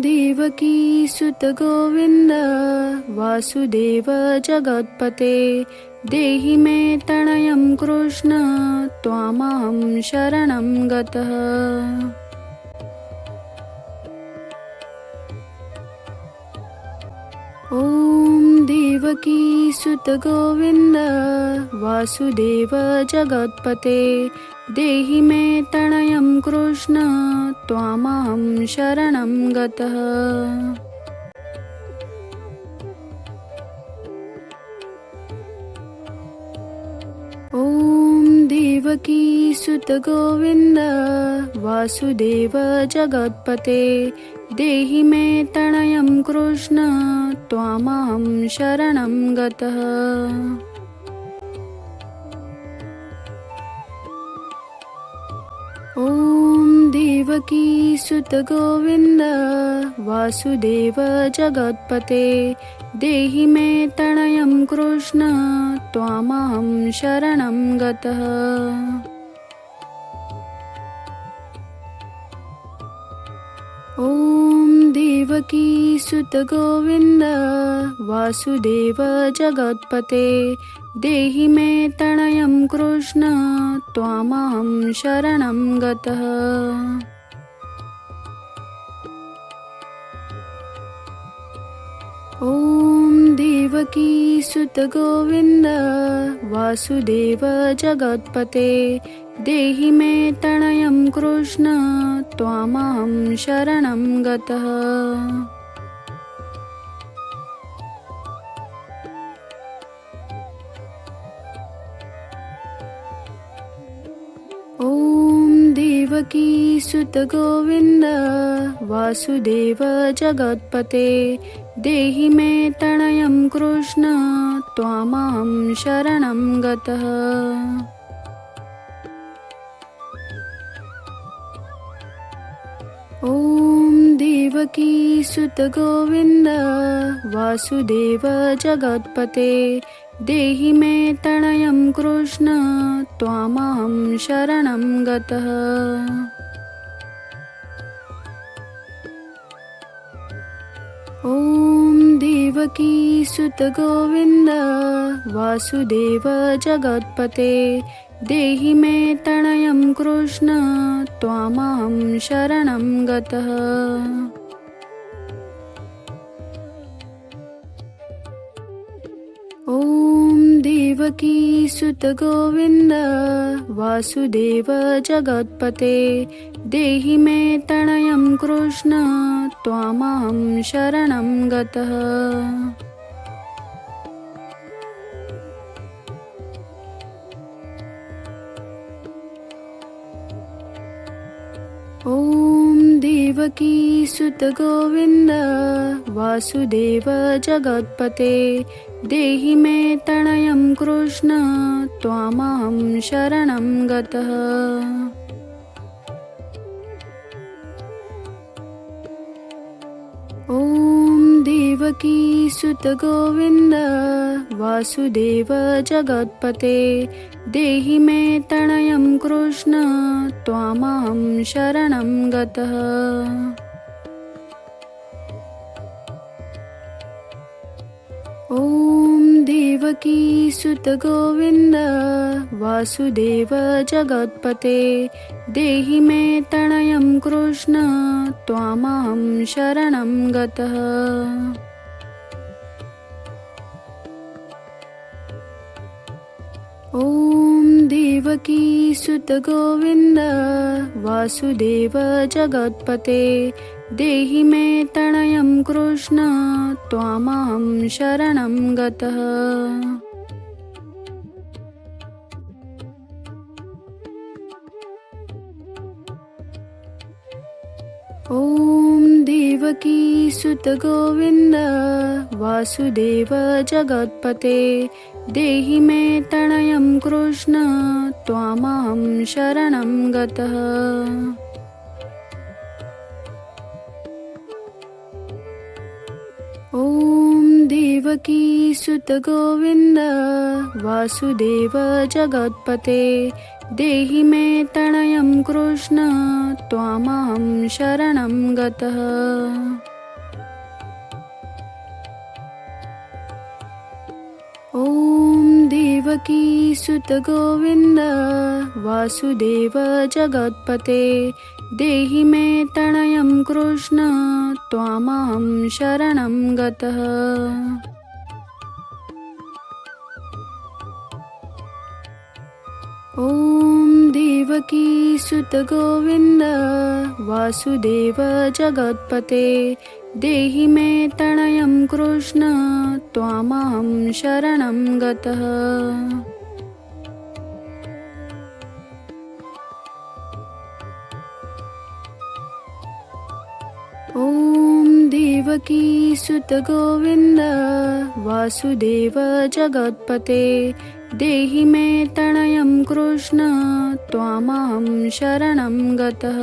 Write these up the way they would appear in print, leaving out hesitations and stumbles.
देवकी सुत गोविंद वासुदेव जगत्पते देहि मे तनयं कृष्ण त्वामहं शरणं गतः। ॐ देवकी सुत गोविंद वासुदेव जगत्पते देहि मे तनयं कृष्ण त्वामहं शरणं गतः। ॐ देवकी सुत गोविंद वासुदेव जगत्पते देहि मे तनयं कृष्ण त्वामहं शरणं गतः। ॐ देवकी सुत गोविंद वासुदेव जगत्पते देहि मे तनयं कृष्ण त्वामहं शरणं गतः। ॐ देवकी सुत गोविंद वासुदेव जगत्पते देहि मे तनयं कृष्ण त्वामहं शरणं गतः। ॐ देवकी सुत गोविंद वासुदेव जगत्पते देहि मे तनयं कृष्ण त्वामहं शरणं गतः। ॐ देवकी सुत गोविंद वासुदेव जगत्पते देहि मे तनयं कृष्ण त्वामहं शरणं गतः। ॐ देवकी सुत गोविंद वासुदेव जगत्पते देहि मे तनयं कृष्ण त्वामहं शरणं गतः। ॐ देवकी सुत गोविंद वासुदेव जगत्पते देहि मे तनयं कृष्ण त्वामहं शरणं गतः। ॐ देवकी सुत गोविंद वासुदेव जगत्पते देहि मे तनयं कृष्ण त्वामहं शरणं गतः। ॐ देवकी सुत गोविंद वासुदेव जगत्पते देहि मे तनयं कृष्ण त्वामहं शरणं गतः। ॐ देवकी सुत गोविंद वासुदेव जगत्पते देहि मे तनयं कृष्ण त्वामहं शरणं गतः। ॐ देवकी सुत गोविंद वासुदेव जगत्पते देहि मे तनयं कृष्ण त्वामहं शरणं गतः। ॐ देवकी सुत गोविंद वासुदेव जगत्पते देहि मे तनयं कृष्ण त्वामहं शरणं गतः। ॐ देवकी सुत गोविंद वासुदेव जगत्पते देहि मे तनयं कृष्ण त्वामहं शरणं गतः। ॐ देवकी सुत गोविंद वासुदेव जगत्पते देहि मे तनयं कृष्ण त्वामहं शरणं गतः। ॐ देवकी सुत गोविन्द वासुदेव जगत्पते देहि मे तनयं कृष्ण त्वामहं शरणं गतः। ॐ देवकी सुत गोविन्द वासुदेव जगत्पते देहि मे तनयं कृष्ण त्वामहं शरणं गतः। ॐ देवकी सुत गोविन्द वासुदेव जगत्पते देहि मे तनयं कृष्ण त्वामहं शरणं गतः।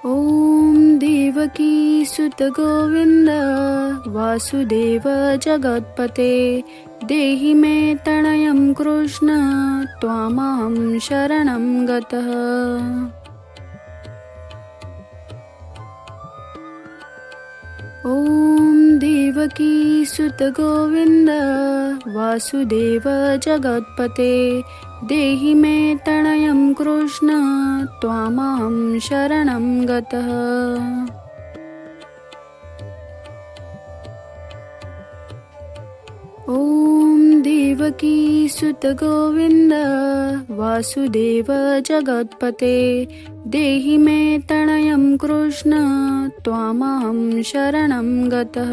ॐ देवकी सुत गोविन्द वासुदेव जगत्पते देहि मे तनयं कृष्ण त्वामहं शरणं गतः। ॐ देवकी सुत गोविन्द वासुदेव जगत्पते देहि मे तनयं कृष्ण त्वामहं शरणं गतः। ॐ देवकी सुत गोविन्द वासुदेव जगत्पते देहि मे तनयं कृष्ण त्वामहं शरणं गतः।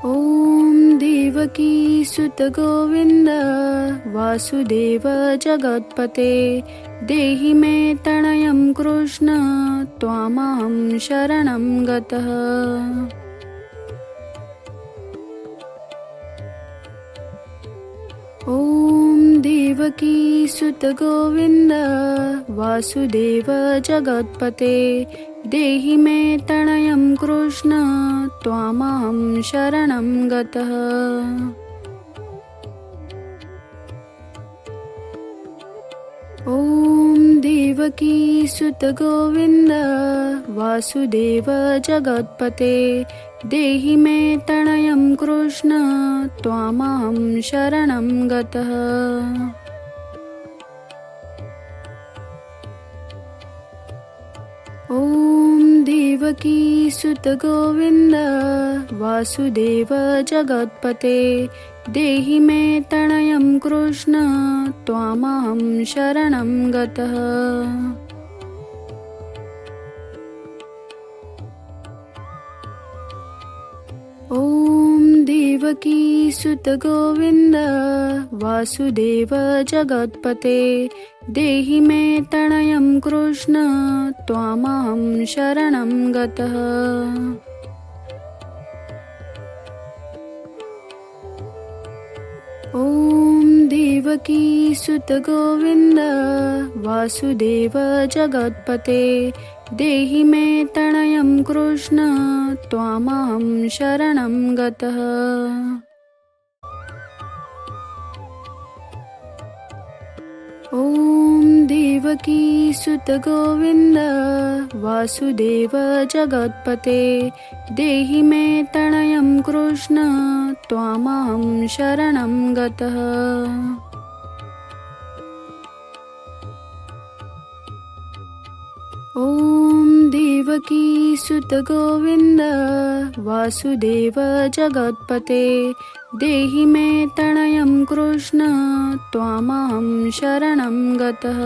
ॐ देवकी सुत गोविन्द वासुदेव जगत्पते देहि मे तनयं कृष्ण त्वामहं शरणं गतः। ॐ देवकी सुत गोविन्द वासुदेव जगत्पते देहि मे तनयं कृष्ण त्वामहं शरणं गतः। ॐ देवकी सुत गोविन्द वासुदेव जगत्पते देहि मे तनयं कृष्ण त्वामहं शरणं गतः। ॐ देवकी सुत गोविन्द वासुदेव जगत्पते देहि मे तनयं कृष्ण त्वामहं शरणं गतः। ॐ देवकी सुत गोविन्द वासुदेव जगत्पते देहि मे तनयं कृष्ण त्वामहं शरणं गतः। ॐ देवकी सुत गोविन्द वासुदेव जगत्पते देहि मे तनयं कृष्ण त्वामहं शरणं गतः। ॐ देवकी सुत गोविन्द वासुदेव जगत्पते देहि मे तनयं कृष्ण त्वामहं शरणं गतः। ॐ देवकी सुत गोविन्द वासुदेव जगत्पते देहि मे तनयं कृष्ण त्वामहं शरणं गतः।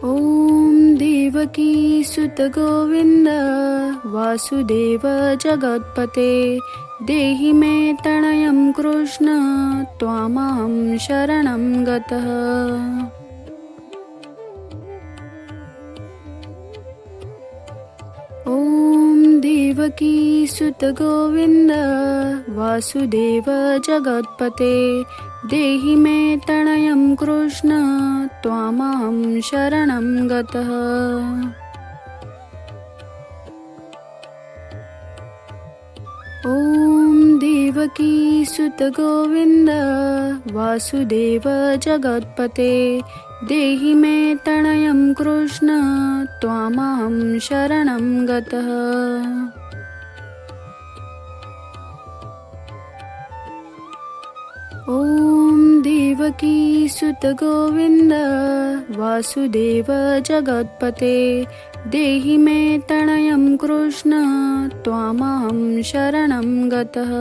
ॐ देवकी सुत गोविन्द वासुदेव जगत्पते देहि मे तनयं कृष्ण त्वामहं शरणं गतः। ॐ देवकी सुत गोविंद वासुदेव जगत्पते देहि मे तनयं कृष्ण त्वामहं शरणं गतः। ॐ देवकी सुत गोविंद वासुदेव जगत्पते देहि मे तनयं कृष्ण त्वामहं शरणं गतः। ॐ देवकी सुत गोविंद वासुदेव जगत्पते देहि मे तनयं कृष्ण त्वामहं शरणं गतः।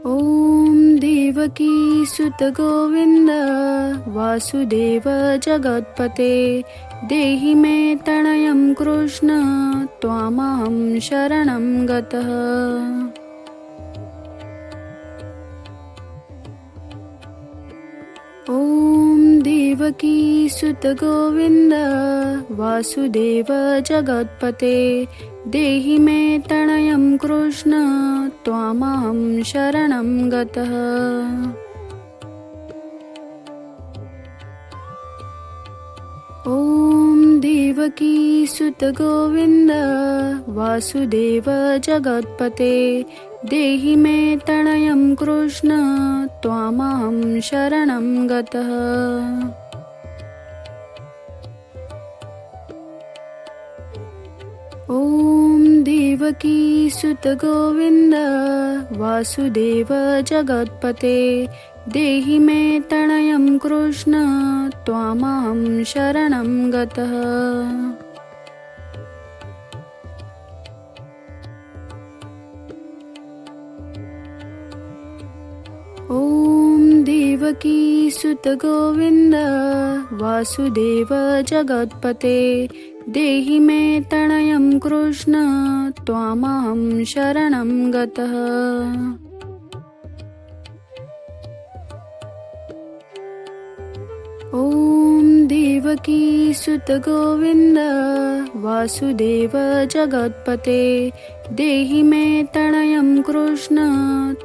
ॐ देवकी सुत गोविंद वासुदेव जगत्पते देहि मे तनयं कृष्ण त्वामहं शरणं गतः। ॐ देवकी सुत गोविंद वासुदेव जगत्पते देहि मे तनयं कृष्ण त्वामहं शरणं गतः। ॐ देवकी सुत गोविंद वासुदेव जगत्पते देहि मे तनयं कृष्ण त्वामहं शरणं गतः। ॐ देवकी सुत गोविंद वासुदेव जगत्पते देहि मे तनयं कृष्ण त्वामहं शरणं गतः। ॐ देवकी सुत गोविंद वासुदेव जगत्पते देहि मे तनयं कृष्ण त्वामहं शरणं गतः। ॐ देवकी सुत गोविंद वासुदेव जगत्पते देहि मे तनयं कृष्ण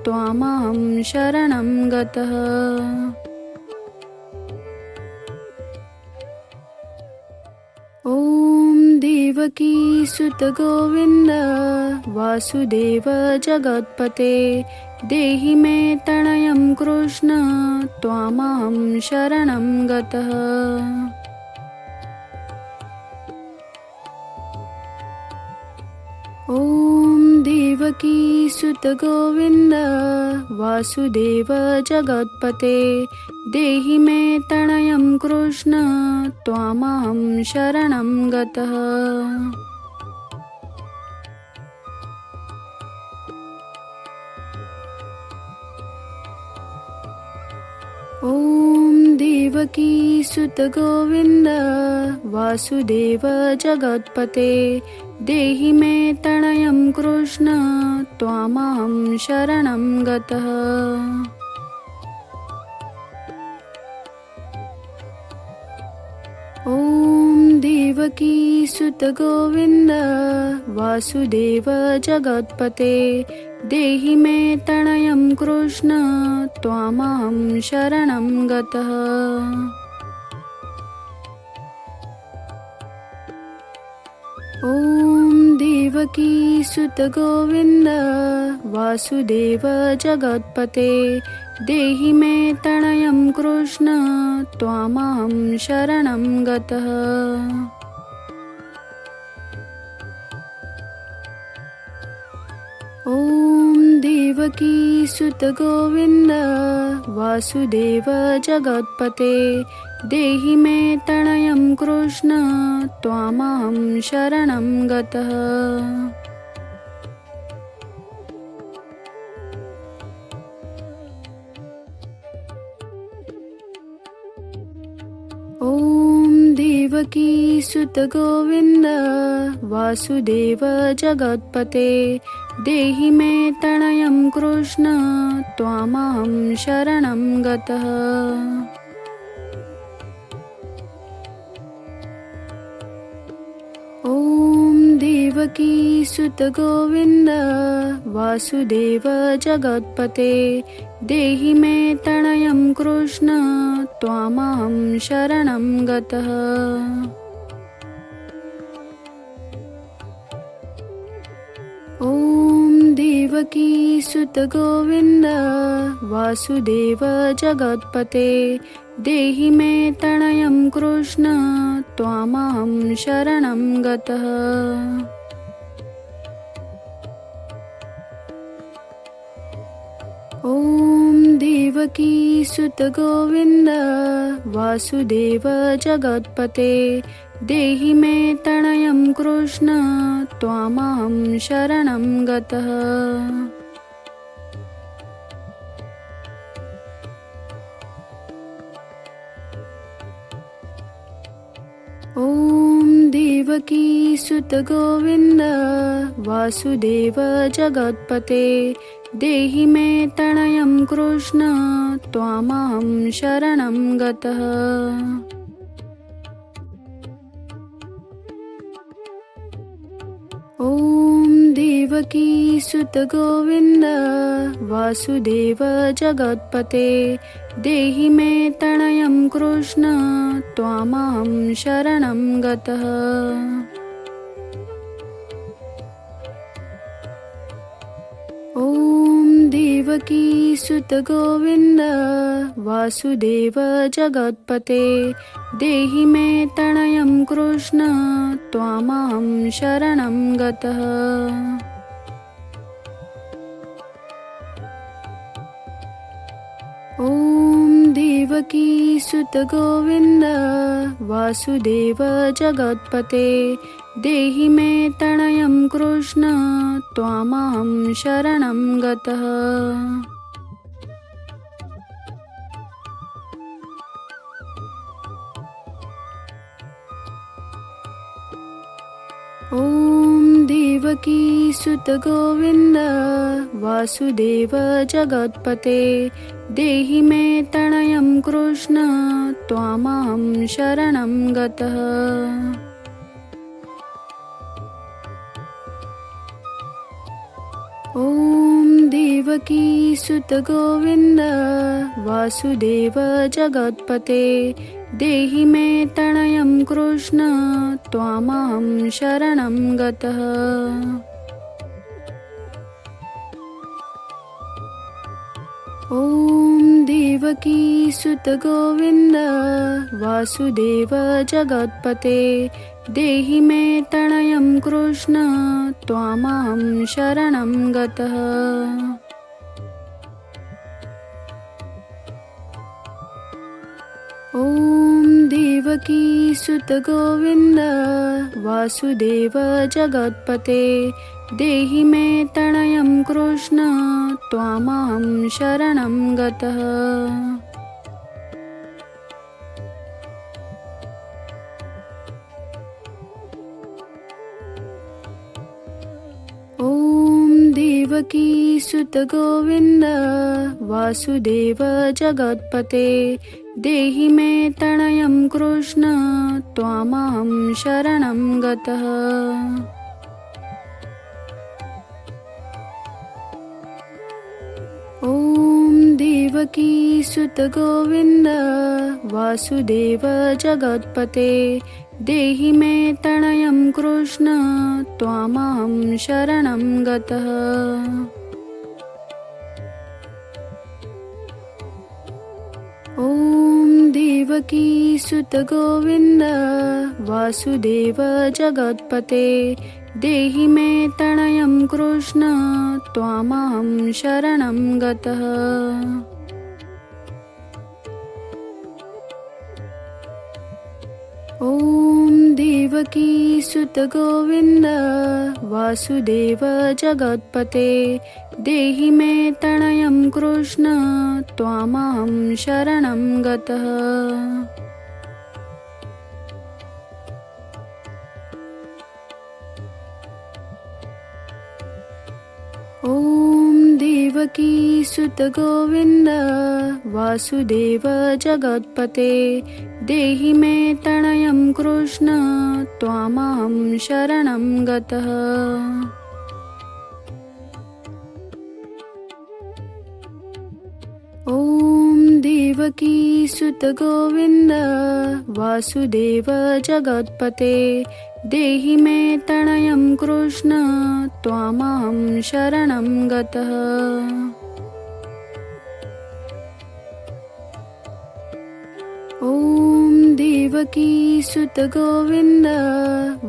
त्वामहं शरणं गतः। ॐ देवकी सुत गोविंद वासुदेव जगत्पते देहि मे तनयं कृष्ण त्वामहं शरणं गतः। ॐ देवकी सुत गोविंद वासुदेव जगत्पते देहि मे तनयं कृष्ण त्वामहं शरणं गतः। ॐ देवकी सुत गोविंद वासुदेव जगत्पते देहि मे तनयं कृष्ण त्वामहं शरणं गतः। ॐ देवकी सुत गोविंद वासुदेव जगत्पते देहि मे तनयं कृष्ण त्वामहं शरणं गतः। ॐ देवकी सुत गोविंद वासुदेव जगत्पते देहि मे तनयं कृष्ण त्वामहं शरणं गतः। ॐ देवकी सुत गोविंद वासुदेव जगत्पते देहि मे तनयं कृष्ण त्वामहं शरणं गतः। ॐ देवकी सुत गोविंद वासुदेव जगत्पते देहि मे तनयं कृष्ण त्वामहं शरणं गतः। देवकी सुत गोविंद वासुदेव जगत्पते देहि मे तनयं कृष्ण त्वामहं शरणं गतः। ॐ देवकी सुत गोविंद वासुदेव जगत्पते देहि मे तनयं कृष्ण त्वामहं शरणं गतः। ॐ देवकी सुत गोविंद वासुदेव जगत्पते देहि मे तनयं कृष्ण त्वामहं शरणं गतः। ॐ देवकी सुत गोविंद वासुदेव जगत्पते देहि मे तनयं कृष्ण त्वामहं शरणं गतः। ॐ देवकी सुत गोविंद वासुदेव जगत्पते देहि मे तनयं कृष्ण त्वामहं शरणं गतः। ॐ देवकी सुत गोविंद वासुदेव जगत्पते देहि मे तनयं कृष्ण त्वामहं शरणं गतः। ॐ देवकी सुत गोविंद वासुदेव जगत्पते देहि मे तनयं कृष्ण त्वामहं शरणं गतः। ॐ देवकी सुत गोविंद वासुदेव जगत्पते देहि मे तनयं कृष्ण त्वामहं शरणं गतः। ॐ देवकी सुत गोविंद वासुदेव जगत्पते देहि मे तनयं कृष्ण त्वामहं शरणं गतः। ॐ देवकी सुत गोविंद वासुदेव जगत्पते देहि मे तनयं कृष्ण त्वामहं शरणं गतः। ॐ देवकी सुत गोविंद वासुदेव जगत्पते देहि मे तनयं कृष्ण त्वामहं शरणं गतः। ॐ देवकी सुत गोविंद वासुदेव जगत्पते देहि मे तनयं कृष्ण त्वामहं शरणं गतः। ॐ देवकी सुत गोविंद वासुदेव जगत्पते देहि मे तनयं कृष्ण त्वामहं शरणं गतः। ॐ देवकी सुत गोविंद वासुदेव जगत्पते देहि मे तनयं कृष्ण त्वामहं शरणं गतः। ॐ देवकी सुत गोविंद वासुदेव जगत्पते देहि मे तनयं कृष्ण त्वामहं शरणं गतः। ॐ देवकी सुत गोविंद वासुदेव जगत्पते देहि मे तनयं कृष्ण त्वामहं शरणं गतः। ॐ देवकी सुत गोविन्द वासुदेव जगत्पते देहि मे तनयं कृष्ण त्वामहं शरणं गतः। ॐ देवकी सुत गोविन्द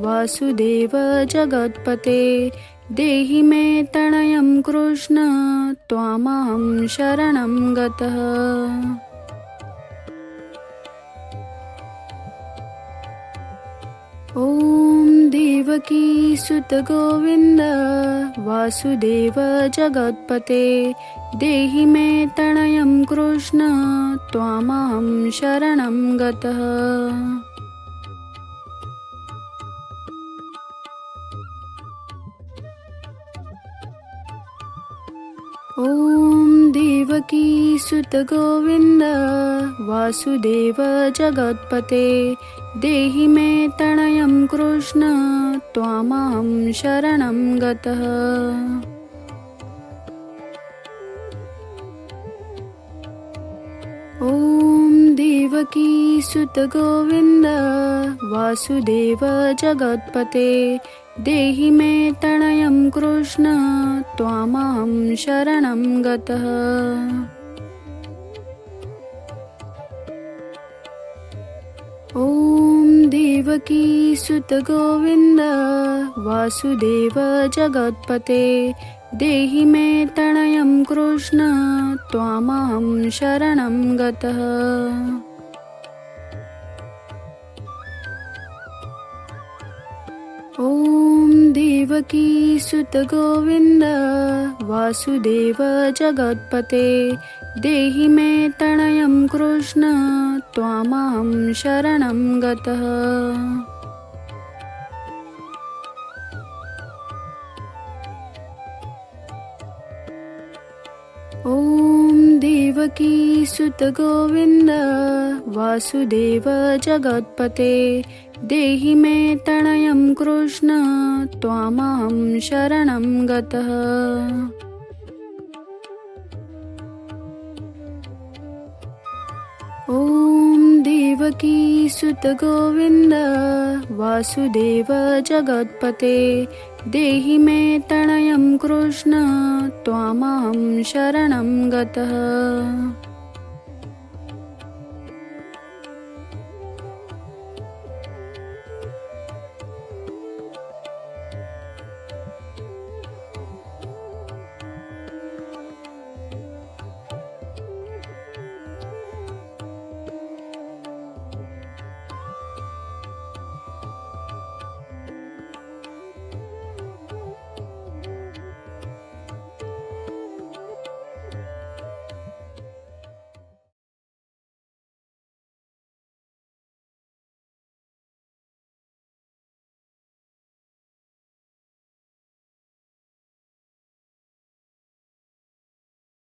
वासुदेव जगत्पते देहि मे तनयं कृष्ण त्वामहं शरणं गतः। ॐ देवकी सुत गोविन्द वासुदेव जगत्पते देहि मे तनयं कृष्ण त्वामहं शरणं गतः। ॐ देवकी सुत गोविन्द वासुदेव जगत्पते देहि मे तनयं कृष्ण त्वामहं शरणं गतः। ॐ देवकी सुत गोविन्द वासुदेव जगत्पते देहि मे तनयं कृष्ण त्वामहं शरणं गतः। ॐ देवकी सुत गोविन्द वासुदेव जगत्पते देहि मे तनयं कृष्ण त्वामहं शरणं गतः। ॐ देवकी सुत गोविन्द वासुदेव जगत्पते देहि मे तनयं कृष्ण त्वामहं शरणं गतः। ॐ देवकी सुत गोविन्द वासुदेव जगत्पते देहि मे तनयं कृष्ण त्वामहं शरणं गतः। ॐ देवकी सुत गोविन्द वासुदेव जगत्पते देहि मे तनयं कृष्ण त्वामहं शरणं गतः।